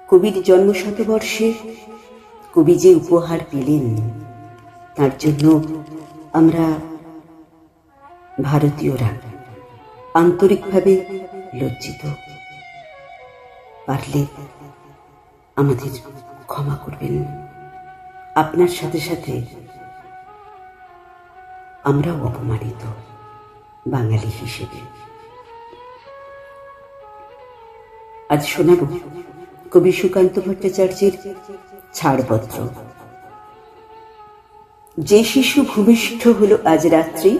কবির জন্মশতবর্ষে কবি যে উপহার পেলেন তার জন্য আমরা ভারতীয়রা আন্তরিকভাবে লজ্জিত। পারলে আমাদের ক্ষমা করবেন। আপনার সাথে সাথে আমরাও অপমানিত বাঙালি হিসেবে। আজ শোনাব কবি সুকান্ত ভট্টাচার্যের ছাড়পত্র। যে শিশু ভূমিষ্ঠ হলো আজ রাত্রি,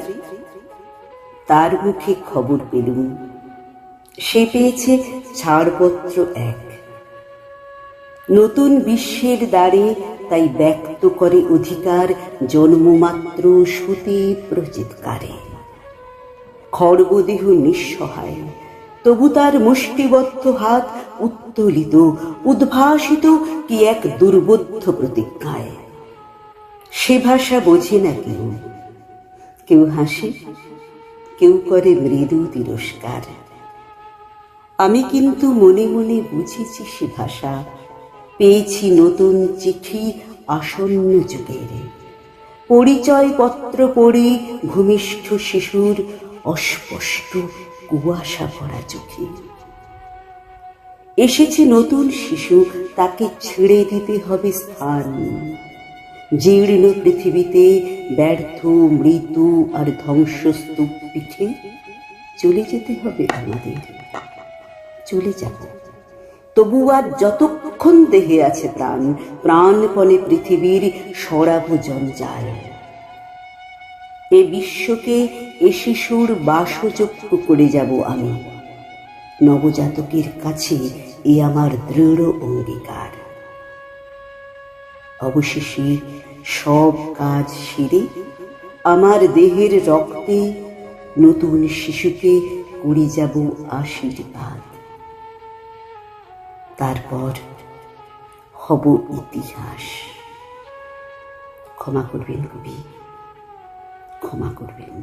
তার মুখে খবর পেলুম, সে পেয়েছে ছাড়পত্র এক। নতুন বিশ্বের দ্বারে তাই ব্যক্ত করে অধিকার জন্মমাত্র সুতি প্রচিৎকারে। খর্বদেহ নিঃসহায়, তবু তার মুষ্টিবদ্ধ হাত উত্তোলিত, উদ্ভাসিত কি এক দুর্বোধ্য প্রতিজ্ঞায়। সে ভাষা বোঝে না কেউ, কেউ হাসে, কেউ করে মৃদু তিরস্কার। আমি কিন্তু মনে মনে বুঝেছি সে ভাষা, পেয়েছি নতুন চিঠি আসন্ন যুগের। পরিচয়পত্র পড়ে ভূমিষ্ঠ শিশুর অস্পষ্ট কুয়াশা ভরা চোখে। এসেছে নতুন শিশু, তাকে ছেড়ে দিতে হবে স্থান। জীর্ণ পৃথিবীতে ব্যর্থ মৃত্যু আর ধ্বংসস্তূপ পিঠে চলে যেতে হবে আমাদের। চলে যাব, তবু আর যতক্ষণ দেহে আছে প্রাণ, প্রাণপণে পৃথিবীর সরাবো জঞ্জাল। এ বিশ্বকে এ শিশুর বাসযোগ্য করে যাব আমি। নবজাতকের কাছে এ আমার দৃঢ় অঙ্গীকার। অবশেষে সব কাজ সেরে আমার দেহের রক্তে নতুন শিশুকে করে যাব আশীর্বাদ। তারপর হব ইতিহাস। ক্ষমা করবেন কবি, ক্ষমা করবেন।